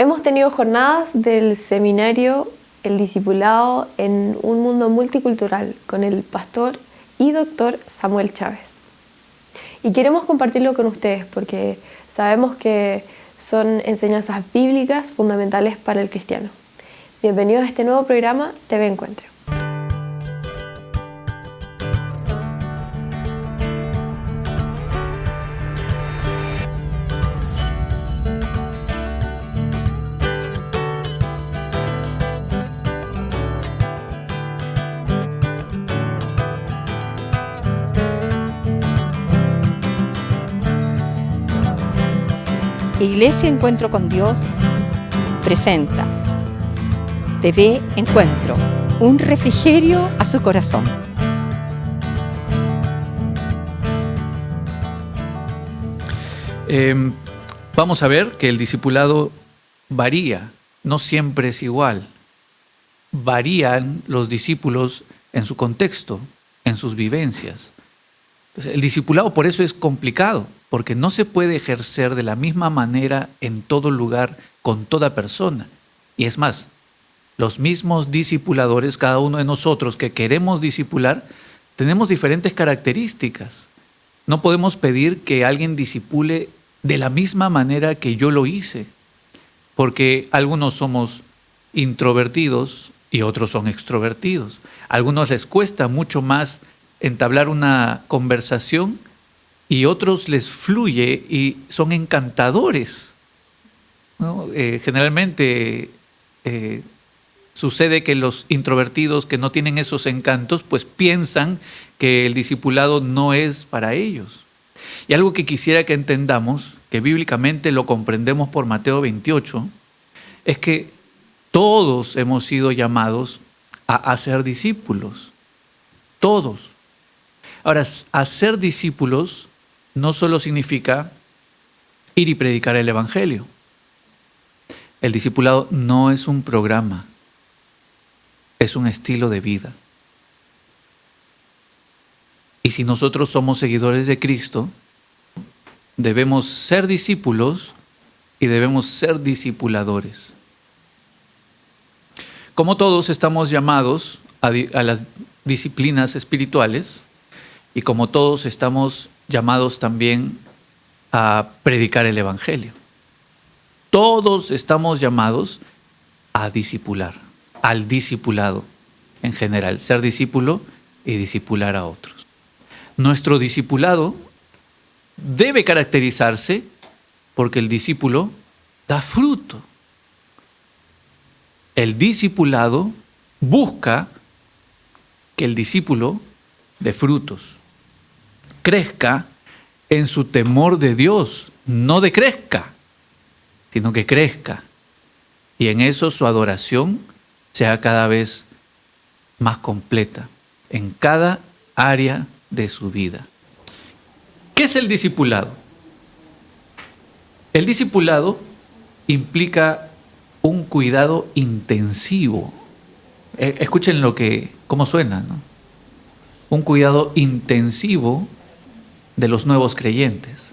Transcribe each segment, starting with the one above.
Hemos tenido jornadas del seminario El Discipulado en un mundo multicultural con el pastor y doctor Samuel Chávez. Y queremos compartirlo con ustedes porque sabemos que son enseñanzas bíblicas fundamentales para el cristiano. Bienvenidos a este nuevo programa TV Encuentro. Iglesia Encuentro con Dios presenta TV Encuentro, un refrigerio a su corazón. Vamos a ver que el discipulado varía, no siempre es igual. Varían los discípulos en su contexto, en sus vivencias. El discipulado por eso es complicado, porque no se puede ejercer de la misma manera en todo lugar con toda persona. Y es más, los mismos discipuladores, cada uno de nosotros que queremos discipular, tenemos diferentes características. No podemos pedir que alguien discipule de la misma manera que yo lo hice, porque algunos somos introvertidos y otros son extrovertidos. A algunos les cuesta mucho más entablar una conversación y otros les fluye y son encantadores, ¿no? Generalmente sucede que los introvertidos que no tienen esos encantos, pues piensan que el discipulado no es para ellos. Y algo que quisiera que entendamos, que bíblicamente lo comprendemos por Mateo 28, es que todos hemos sido llamados a ser discípulos. Todos. Ahora, hacer discípulos no solo significa ir y predicar el Evangelio. El discipulado no es un programa, es un estilo de vida. Y si nosotros somos seguidores de Cristo, debemos ser discípulos y debemos ser discipuladores. Como todos estamos llamados a las disciplinas espirituales y como todos estamos llamados también a predicar el Evangelio. Todos estamos llamados a discipular, al discipulado en general, ser discípulo y discipular a otros. Nuestro discipulado debe caracterizarse porque el discípulo da fruto. El discipulado busca que el discípulo dé frutos, crezca en su temor de Dios, no decrezca, sino que crezca. Y en eso su adoración sea cada vez más completa, en cada área de su vida. ¿Qué es el discipulado? El discipulado implica un cuidado intensivo. Escuchen cómo suena, ¿no? Un cuidado intensivo de los nuevos creyentes.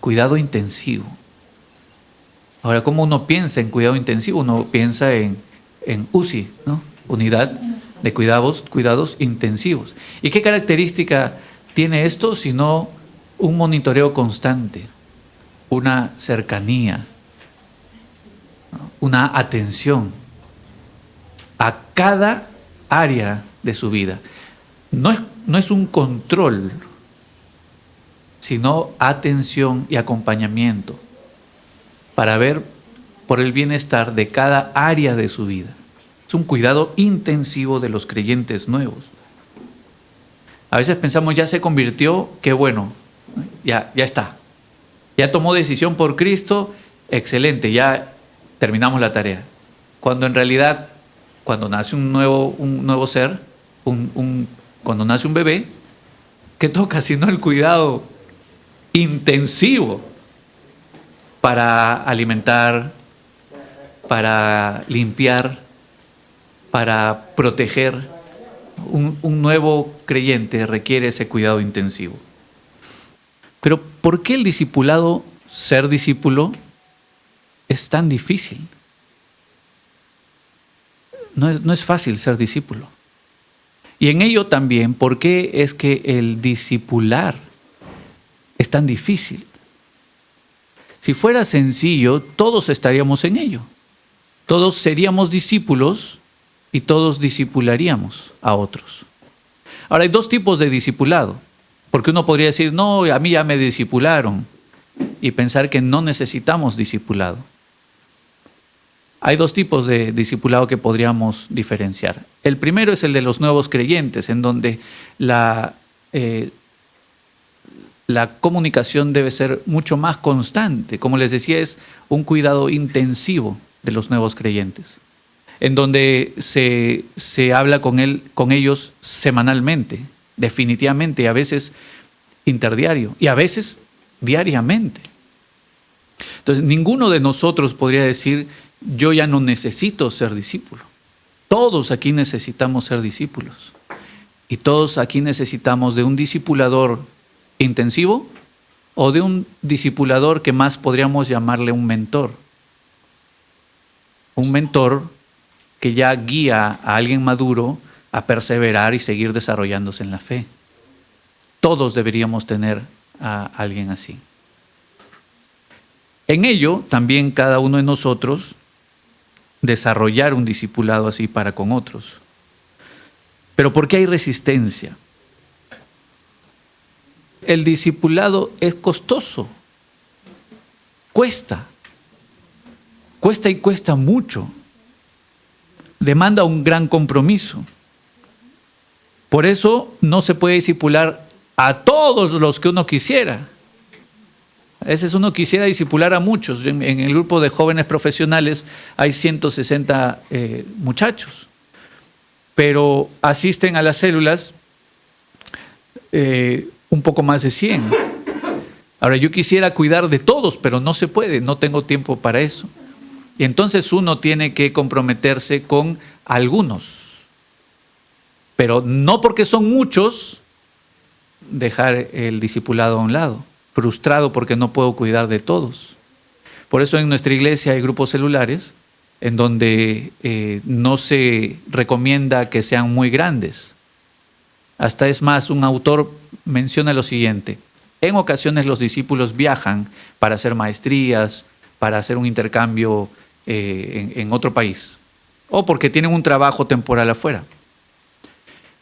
Cuidado intensivo. Ahora, ¿cómo uno piensa en cuidado intensivo? Uno piensa en UCI, ¿no? Unidad de cuidados intensivos. ¿Y qué característica tiene esto sino un monitoreo constante, una cercanía, ¿no? Una atención a cada área de su vida? No es un control, sino atención y acompañamiento para ver por el bienestar de cada área de su vida. Es un cuidado intensivo de los creyentes nuevos. A veces pensamos, ya se convirtió, qué bueno, ya está. Ya tomó decisión por Cristo, excelente, ya terminamos la tarea. Cuando en realidad, cuando nace un nuevo ser, cuando nace un bebé, ¿qué toca sino el cuidado intensivo para alimentar, para limpiar, para proteger? Un nuevo creyente requiere ese cuidado intensivo. Pero ¿por qué el discipulado, ser discípulo, es tan difícil. No es fácil ser discípulo. Y en ello también, ¿por qué es que el discipular es tan difícil? Si fuera sencillo, todos estaríamos en ello. Todos seríamos discípulos y todos discipularíamos a otros. Ahora, hay dos tipos de discipulado, porque uno podría decir, no, a mí ya me discipularon, y pensar que no necesitamos discipulado. Hay dos tipos de discipulado que podríamos diferenciar. El primero es el de los nuevos creyentes, en donde la comunicación debe ser mucho más constante. Como les decía, es un cuidado intensivo de los nuevos creyentes, en donde se habla con ellos semanalmente, definitivamente, y a veces interdiario, y a veces diariamente. Entonces, ninguno de nosotros podría decir, yo ya no necesito ser discípulo. Todos aquí necesitamos ser discípulos. Y todos aquí necesitamos de un discipulador intensivo o de un discipulador que más podríamos llamarle un mentor. Un mentor que ya guía a alguien maduro a perseverar y seguir desarrollándose en la fe. Todos deberíamos tener a alguien así. En ello, también cada uno de nosotros desarrollar un discipulado así para con otros. Pero ¿por qué hay resistencia? El discipulado es costoso. Cuesta y cuesta mucho. Demanda un gran compromiso. Por eso no se puede discipular a todos los que uno quisiera. A veces uno quisiera discipular a muchos. En el grupo de jóvenes profesionales hay 160 muchachos, pero asisten a las células un poco más de 100. Ahora, yo quisiera cuidar de todos, pero no se puede, no tengo tiempo para eso. Y entonces uno tiene que comprometerse con algunos, pero no porque son muchos, dejar el discipulado a un lado. Frustrado porque no puedo cuidar de todos. Por eso en nuestra iglesia hay grupos celulares en donde no se recomienda que sean muy grandes. Hasta es más, un autor menciona lo siguiente: en ocasiones los discípulos viajan para hacer maestrías, para hacer un intercambio en otro país, o porque tienen un trabajo temporal afuera.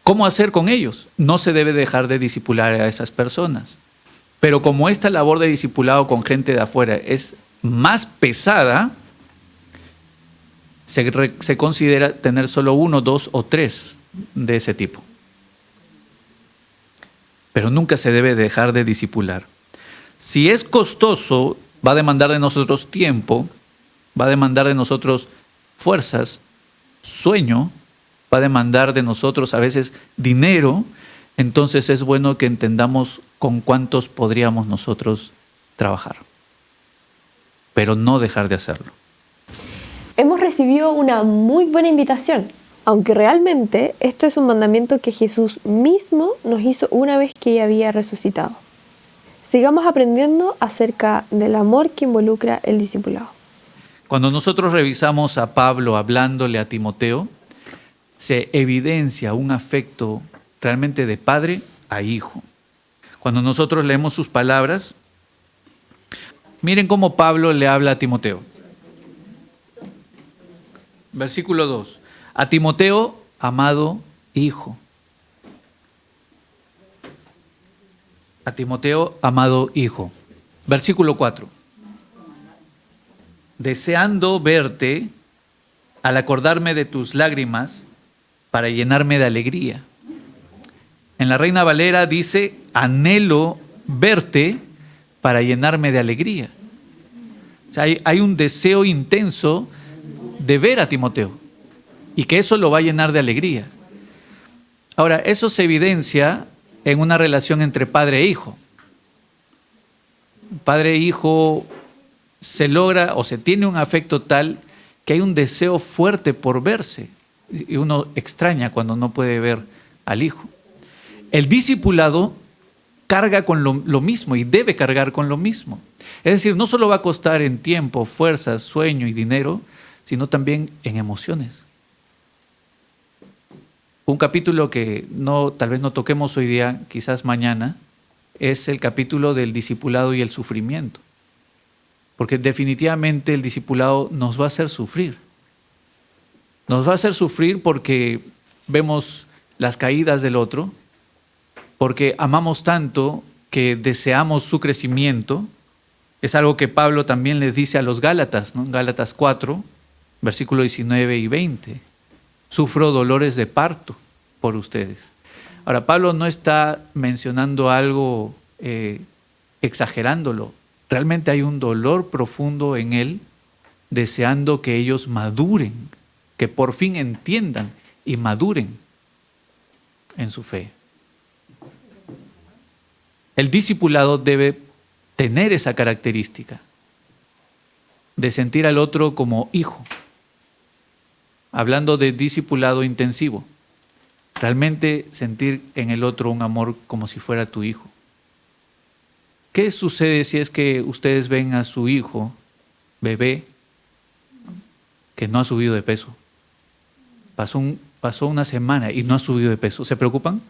¿Cómo hacer con ellos? No se debe dejar de discipular a esas personas. Pero como esta labor de discipulado con gente de afuera es más pesada, se considera tener solo 1, 2 o 3 de ese tipo. Pero nunca se debe dejar de discipular. Si es costoso, va a demandar de nosotros tiempo, va a demandar de nosotros fuerzas, sueño, va a demandar de nosotros a veces dinero. Entonces es bueno que entendamos con cuántos podríamos nosotros trabajar, pero no dejar de hacerlo. Hemos recibido una muy buena invitación, aunque realmente esto es un mandamiento que Jesús mismo nos hizo una vez que ya había resucitado. Sigamos aprendiendo acerca del amor que involucra el discipulado. Cuando nosotros revisamos a Pablo hablándole a Timoteo, se evidencia un afecto realmente de padre a hijo. Cuando nosotros leemos sus palabras, miren cómo Pablo le habla a Timoteo. Versículo 2. A Timoteo, amado hijo. A Timoteo, amado hijo. Versículo 4. Deseando verte al acordarme de tus lágrimas para llenarme de alegría. En la Reina Valera dice, anhelo verte para llenarme de alegría. O sea, hay un deseo intenso de ver a Timoteo y que eso lo va a llenar de alegría. Ahora, eso se evidencia en una relación entre padre e hijo. Padre e hijo se logra o se tiene un afecto tal que hay un deseo fuerte por verse y uno extraña cuando no puede ver al hijo. El discipulado carga con lo mismo y debe cargar con lo mismo. Es decir, no solo va a costar en tiempo, fuerzas, sueño y dinero, sino también en emociones. Un capítulo que tal vez no toquemos hoy día, quizás mañana, es el capítulo del discipulado y el sufrimiento. Porque definitivamente el discipulado nos va a hacer sufrir. Nos va a hacer sufrir porque vemos las caídas del otro, porque amamos tanto que deseamos su crecimiento. Es algo que Pablo también les dice a los Gálatas, ¿no? En Gálatas 4, versículos 19 y 20. Sufro dolores de parto por ustedes. Ahora, Pablo no está mencionando algo exagerándolo. Realmente hay un dolor profundo en él, deseando que ellos maduren, que por fin entiendan y maduren en su fe. El discipulado debe tener esa característica de sentir al otro como hijo. Hablando de discipulado intensivo, realmente sentir en el otro un amor como si fuera tu hijo. ¿Qué sucede si es que ustedes ven a su hijo, bebé, que no ha subido de peso? Pasó una semana y no ha subido de peso. ¿Se preocupan?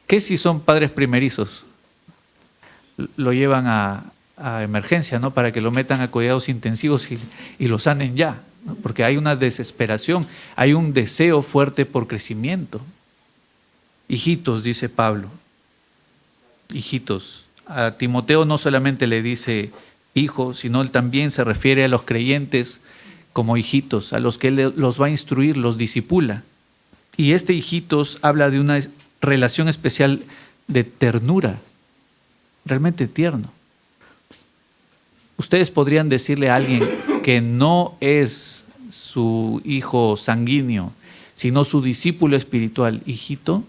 ¿Qué si son padres primerizos? Lo llevan a emergencia, ¿no? Para que lo metan a cuidados intensivos y lo sanen ya, ¿no? Porque hay una desesperación, hay un deseo fuerte por crecimiento. Hijitos, dice Pablo, hijitos. A Timoteo no solamente le dice hijo, sino él también se refiere a los creyentes como hijitos, a los que él los va a instruir, los discipula. Y este hijitos habla de una relación especial de ternura, realmente tierno. Ustedes podrían decirle a alguien que no es su hijo sanguíneo, sino su discípulo espiritual, hijito.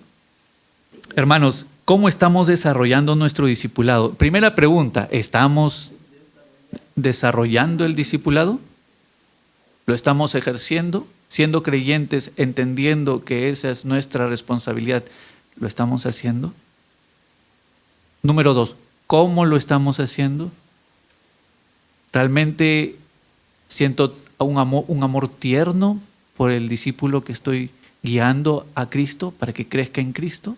Hermanos, ¿cómo estamos desarrollando nuestro discipulado? Primera pregunta, ¿estamos desarrollando el discipulado? ¿Lo estamos ejerciendo? Siendo creyentes, entendiendo que esa es nuestra responsabilidad, ¿lo estamos haciendo? Número 2, ¿cómo lo estamos haciendo? ¿Realmente siento un amor tierno por el discípulo que estoy guiando a Cristo para que crezca en Cristo?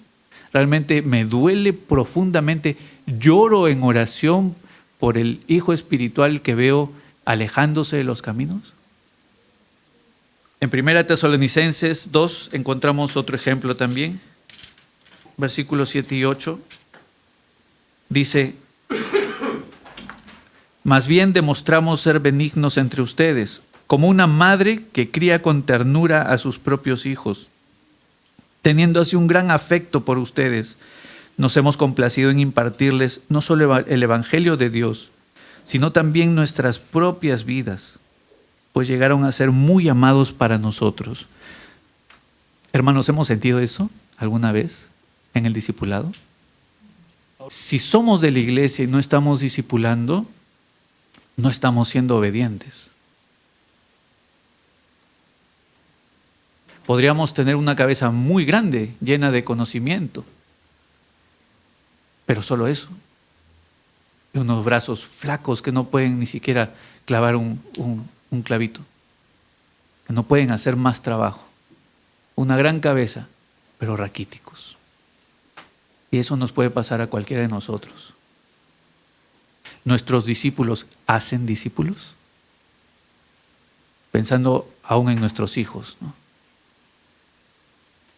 ¿Realmente me duele profundamente, lloro en oración por el hijo espiritual que veo alejándose de los caminos? En 1 Tesalonicenses 2 encontramos otro ejemplo también. Versículos 7 y 8. Dice: más bien demostramos ser benignos entre ustedes, como una madre que cría con ternura a sus propios hijos. Teniendo así un gran afecto por ustedes, nos hemos complacido en impartirles no solo el Evangelio de Dios, sino también nuestras propias vidas, pues llegaron a ser muy amados para nosotros. Hermanos, ¿hemos sentido eso alguna vez en el discipulado? Si somos de la iglesia y no estamos discipulando, no estamos siendo obedientes. Podríamos tener una cabeza muy grande, llena de conocimiento, pero solo eso. Y unos brazos flacos que no pueden ni siquiera clavar un clavito, que no pueden hacer más trabajo. Una gran cabeza, pero raquíticos. Y eso nos puede pasar a cualquiera de nosotros. ¿Nuestros discípulos hacen discípulos? Pensando aún en nuestros hijos, ¿no?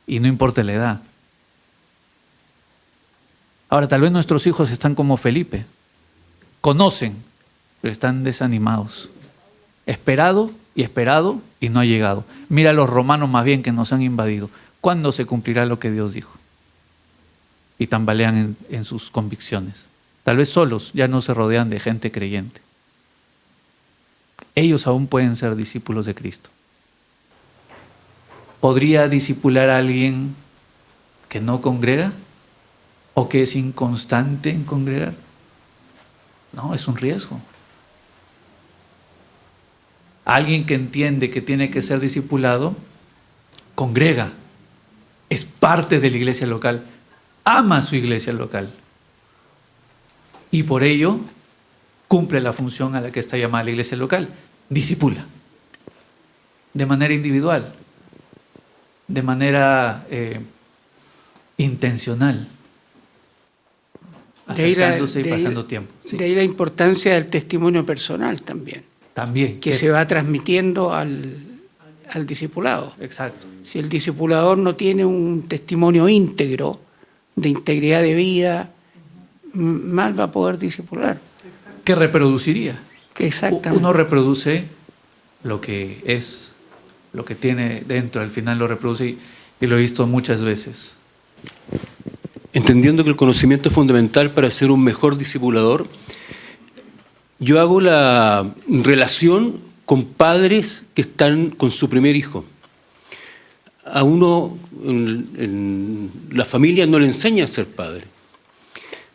Y no importa la edad. Ahora, tal vez nuestros hijos están como Felipe. Conocen, pero están desanimados. Esperado y no ha llegado. Mira a los romanos más bien que nos han invadido. ¿Cuándo se cumplirá lo que Dios dijo? Y tambalean en sus convicciones. Tal vez solos, ya no se rodean de gente creyente. Ellos aún pueden ser discípulos de Cristo. ¿Podría discipular a alguien que no congrega o que es inconstante en congregar? No, es un riesgo. Alguien que entiende que tiene que ser discipulado, congrega, es parte de la iglesia local, ama a su iglesia local y por ello cumple la función a la que está llamada la iglesia local, discipula, de manera individual, de manera intencional, acercándose y pasando tiempo. Sí. De ahí la importancia del testimonio personal también. También. Que se va transmitiendo al discipulado. Exacto. Si el discipulador no tiene un testimonio íntegro, de integridad de vida, mal va a poder discipular. ¿Qué reproduciría? Exactamente. Uno reproduce lo que es, lo que tiene dentro, al final lo reproduce y lo he visto muchas veces. Entendiendo que el conocimiento es fundamental para ser un mejor discipulador, yo hago la relación con padres que están con su primer hijo. A uno en la familia no le enseña a ser padre,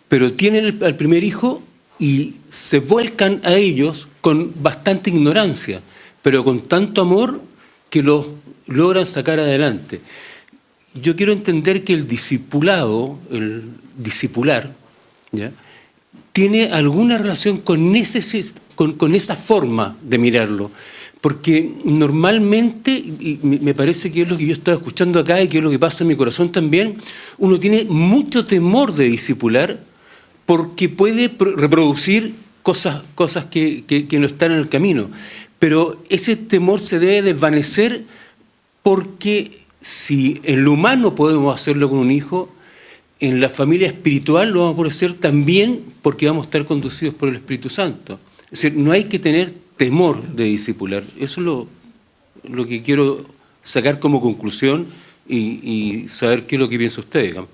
pero tienen al primer hijo y se vuelcan a ellos con bastante ignorancia, pero con tanto amor que los logran sacar adelante. Yo quiero entender que el discipulado, el discipular, ¿ya?, tiene alguna relación con esa forma de mirarlo, porque normalmente, y me parece que es lo que yo estaba escuchando acá y que es lo que pasa en mi corazón también, uno tiene mucho temor de discipular porque puede reproducir cosas que no están en el camino, pero ese temor se debe desvanecer porque si en lo humano podemos hacerlo con un hijo, en la familia espiritual lo vamos a poder hacer también porque vamos a estar conducidos por el Espíritu Santo. Es decir, no hay que tener temor de discipular. Eso es lo que quiero sacar como conclusión y saber qué es lo que piensa usted, digamos.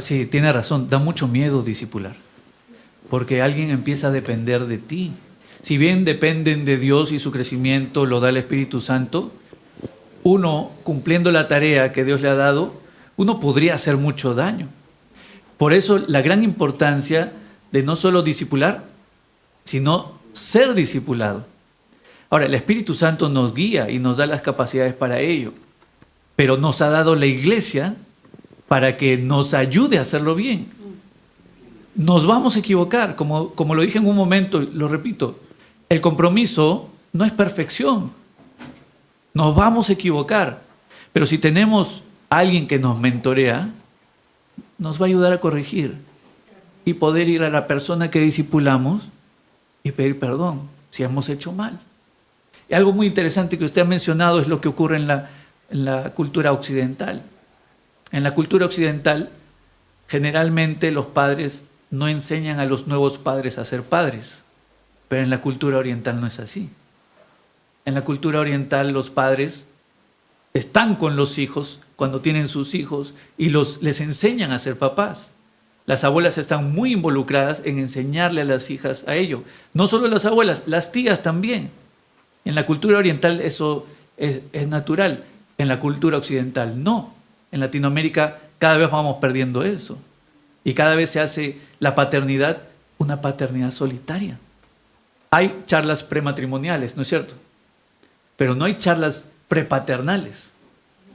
Sí, tiene razón, da mucho miedo discipular, porque alguien empieza a depender de ti. Si bien dependen de Dios y su crecimiento lo da el Espíritu Santo, uno, cumpliendo la tarea que Dios le ha dado, uno podría hacer mucho daño. Por eso la gran importancia de no solo discipular, sino ser discipulado. Ahora, el Espíritu Santo nos guía y nos da las capacidades para ello, pero nos ha dado la iglesia para que nos ayude a hacerlo bien. Nos vamos a equivocar, como lo dije en un momento, lo repito, el compromiso no es perfección. Nos vamos a equivocar, pero si tenemos a alguien que nos mentorea, nos va a ayudar a corregir y poder ir a la persona que discipulamos y pedir perdón si hemos hecho mal. Y algo muy interesante que usted ha mencionado es lo que ocurre en la cultura occidental. En la cultura occidental, generalmente los padres no enseñan a los nuevos padres a ser padres, pero en la cultura oriental no es así. En la cultura oriental los padres están con los hijos cuando tienen sus hijos y les enseñan a ser papás. Las abuelas están muy involucradas en enseñarle a las hijas a ello. No solo las abuelas, las tías también. En la cultura oriental eso es natural, en la cultura occidental no. En Latinoamérica cada vez vamos perdiendo eso y cada vez se hace la paternidad una paternidad solitaria. Hay charlas prematrimoniales, ¿no es cierto? Pero no hay charlas prepaternales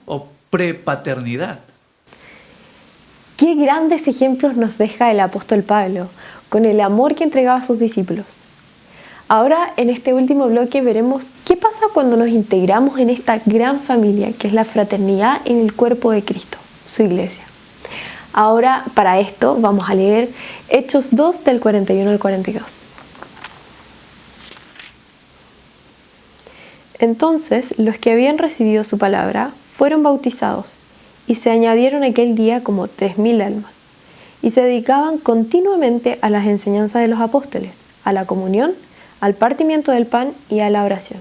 o prepaternidad. Qué grandes ejemplos nos deja el apóstol Pablo con el amor que entregaba a sus discípulos. Ahora, en este último bloque, veremos qué pasa cuando nos integramos en esta gran familia que es la fraternidad en el cuerpo de Cristo, su iglesia. Ahora, para esto, vamos a leer Hechos 2 del 41 al 42. Entonces, los que habían recibido su palabra fueron bautizados y se añadieron aquel día como 3,000 almas y se dedicaban continuamente a las enseñanzas de los apóstoles, a la comunión, al partimiento del pan y a la oración.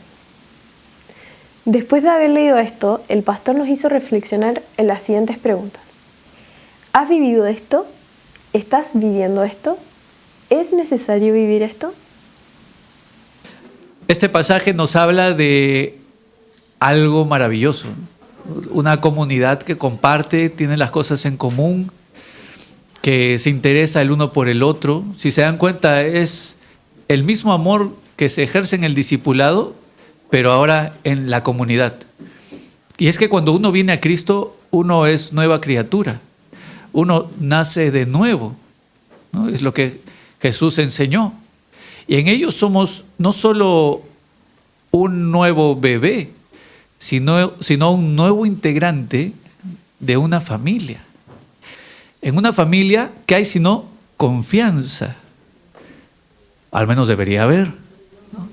Después de haber leído esto, el pastor nos hizo reflexionar en las siguientes preguntas. ¿Has vivido esto? ¿Estás viviendo esto? ¿Es necesario vivir esto? Este pasaje nos habla de algo maravilloso, una comunidad que comparte, tiene las cosas en común, que se interesa el uno por el otro. Si se dan cuenta, es el mismo amor que se ejerce en el discipulado, pero ahora en la comunidad. Y es que cuando uno viene a Cristo, uno es nueva criatura. uno nace de nuevo, ¿no? Es lo que Jesús enseñó. Y en ellos somos no solo un nuevo bebé, sino un nuevo integrante de una familia. En una familia, ¿qué hay sino confianza? Al menos debería haber, ¿no?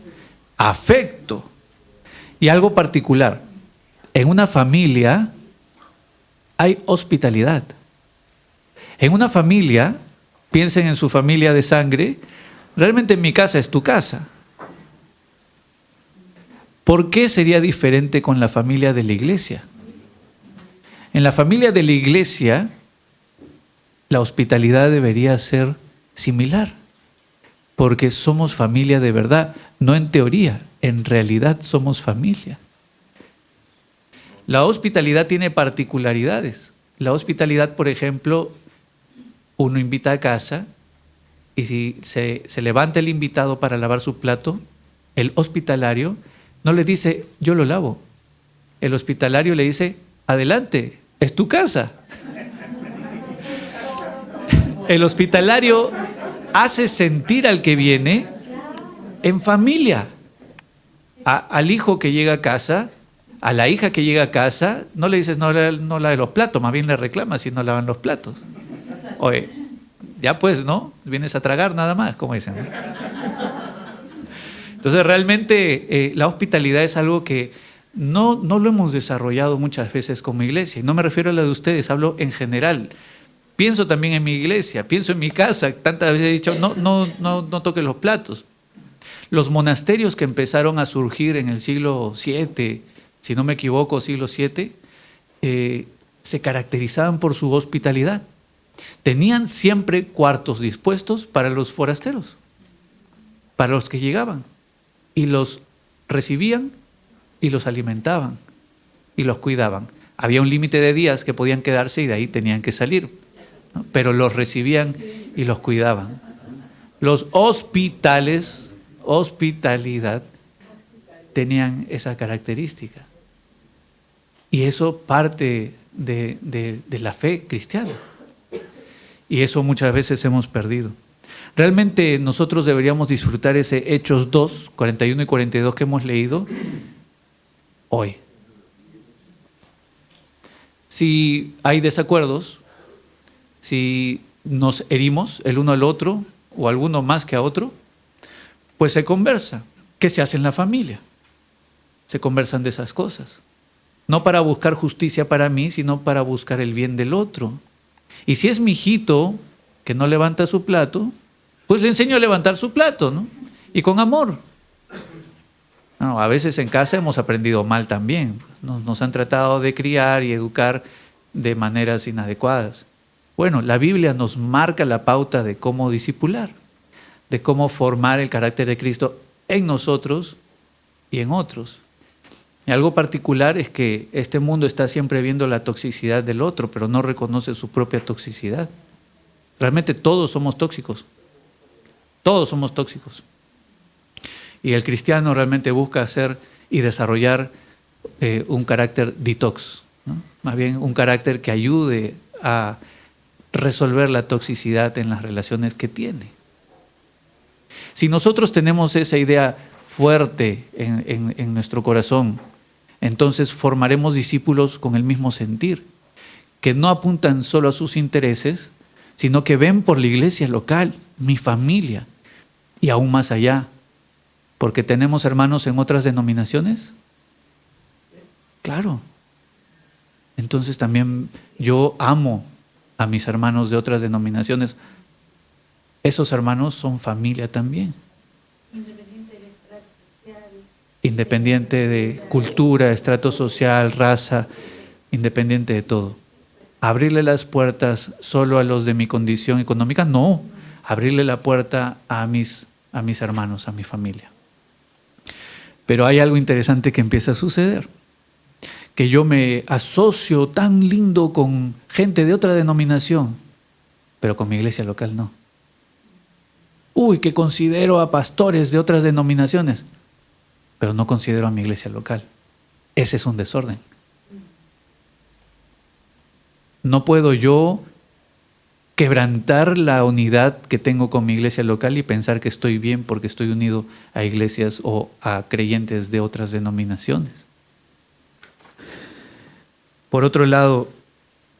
Afecto. Y algo particular, en una familia hay hospitalidad. En una familia, piensen en su familia de sangre, realmente mi casa es tu casa. ¿Por qué sería diferente con la familia de la iglesia? En la familia de la iglesia, la hospitalidad debería ser similar, porque somos familia de verdad, no en teoría, en realidad somos familia. La hospitalidad tiene particularidades. La hospitalidad, por ejemplo, uno invita a casa y si se levanta el invitado para lavar su plato, el hospitalario no le dice, yo lo lavo. El hospitalario le dice, adelante, es tu casa. El hospitalario hace sentir al que viene en familia. Al hijo que llega a casa, a la hija que llega a casa, no le dices no lave los platos, más bien le reclamas si no lavan los platos. Oye, ya pues, ¿no? Vienes a tragar nada más, como dicen. Entonces realmente la hospitalidad es algo que no lo hemos desarrollado muchas veces como iglesia. Y no me refiero a la de ustedes, hablo en general. Pienso también en mi iglesia, pienso en mi casa. Tantas veces he dicho, no toques los platos. Los monasterios que empezaron a surgir en el siglo VII, si no me equivoco, siglo VII, se caracterizaban por su hospitalidad. Tenían siempre cuartos dispuestos para los forasteros, para los que llegaban, y los recibían y los alimentaban y los cuidaban. Había un límite de días que podían quedarse y de ahí tenían que salir, ¿no? Pero los recibían y los cuidaban. Los hospitales, hospitalidad, tenían esa característica. Y eso parte de la fe cristiana. Y eso muchas veces hemos perdido. Realmente nosotros deberíamos disfrutar ese Hechos 2, 41 y 42 que hemos leído hoy. Si hay desacuerdos, si nos herimos el uno al otro o alguno más que a otro, pues se conversa. ¿Qué se hace en la familia? Se conversan de esas cosas. No para buscar justicia para mí, sino para buscar el bien del otro. Y si es mi hijito que no levanta su plato, pues le enseño a levantar su plato, ¿no? Y con amor. No, a veces en casa hemos aprendido mal también. Nos han tratado de criar y educar de maneras inadecuadas. Bueno, la Biblia nos marca la pauta de cómo discipular, de cómo formar el carácter de Cristo en nosotros y en otros. Y algo particular es que este mundo está siempre viendo la toxicidad del otro, pero no reconoce su propia toxicidad. Realmente todos somos tóxicos. Todos somos tóxicos. Y el cristiano realmente busca hacer y desarrollar un carácter detox, ¿no? Más bien un carácter que ayude a resolver la toxicidad en las relaciones que tiene. Si nosotros tenemos esa idea fuerte en nuestro corazón, entonces formaremos discípulos con el mismo sentir, que no apuntan solo a sus intereses, sino que ven por la iglesia local, mi familia, y aún más allá, porque tenemos hermanos en otras denominaciones. Claro. Entonces también yo amo a mis hermanos de otras denominaciones. Esos hermanos son familia también. Independiente de cultura, estrato social, raza, independiente de todo. Abrirle las puertas solo a los de mi condición económica, no. Abrirle la puerta a mis hermanos, a mi familia. Pero hay algo interesante que empieza a suceder. Que yo me asocio tan lindo con gente de otra denominación, pero con mi iglesia local no. Uy, que considero a pastores de otras denominaciones, pero no considero a mi iglesia local. Ese es un desorden. No puedo yo quebrantar la unidad que tengo con mi iglesia local y pensar que estoy bien porque estoy unido a iglesias o a creyentes de otras denominaciones. Por otro lado,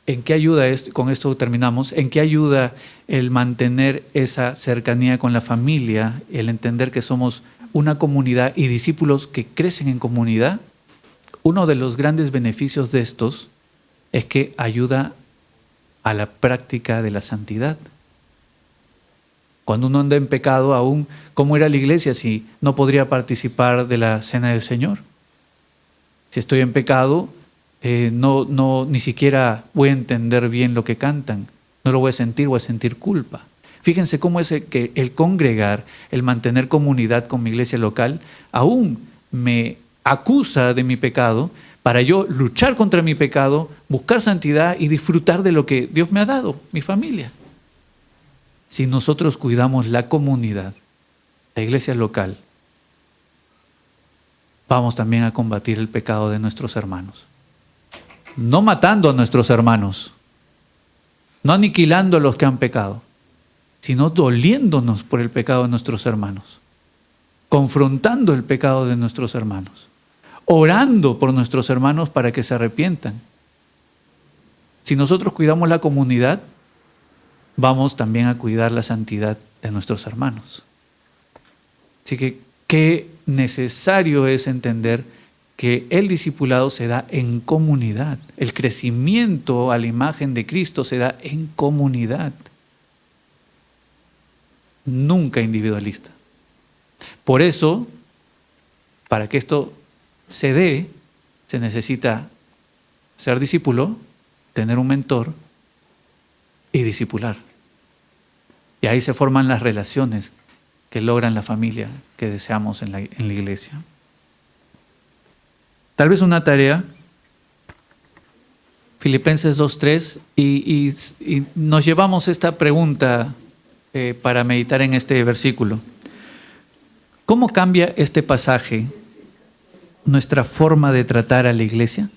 ¿en qué ayuda esto? Con esto terminamos. ¿En qué ayuda el mantener esa cercanía con la familia, el entender que somos una comunidad y discípulos que crecen en comunidad? Uno de los grandes beneficios de estos es que ayuda a la práctica de la santidad. Cuando uno anda en pecado, aún, ¿cómo ir a la iglesia si no podría participar de la cena del Señor? Si estoy en pecado, ni siquiera voy a entender bien lo que cantan, no lo voy a sentir culpa. Fíjense cómo es que el congregar, el mantener comunidad con mi iglesia local, aún me acusa de mi pecado, para yo luchar contra mi pecado, buscar santidad y disfrutar de lo que Dios me ha dado, mi familia. Si nosotros cuidamos la comunidad, la iglesia local, vamos también a combatir el pecado de nuestros hermanos. No matando a nuestros hermanos, no aniquilando a los que han pecado, sino doliéndonos por el pecado de nuestros hermanos, confrontando el pecado de nuestros hermanos, orando por nuestros hermanos para que se arrepientan. Si nosotros cuidamos la comunidad, vamos también a cuidar la santidad de nuestros hermanos. Así que qué necesario es entender que el discipulado se da en comunidad. El crecimiento a la imagen de Cristo se da en comunidad, nunca individualista. Por eso, para que esto se dé, se necesita ser discípulo, tener un mentor y discipular. Y ahí se forman las relaciones que logran la familia que deseamos en la iglesia. Tal vez una tarea, Filipenses 2:3, y nos llevamos esta pregunta para meditar en este versículo. ¿Cómo cambia este pasaje nuestra forma de tratar a la iglesia?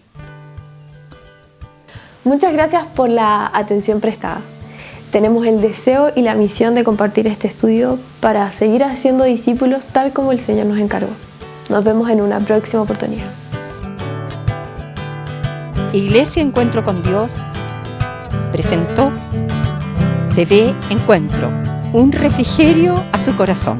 Muchas gracias por la atención prestada. Tenemos el deseo y la misión de compartir este estudio para seguir haciendo discípulos tal como el Señor nos encargó. Nos vemos en una próxima oportunidad. Iglesia Encuentro con Dios presentó TV Encuentro, un refrigerio a su corazón.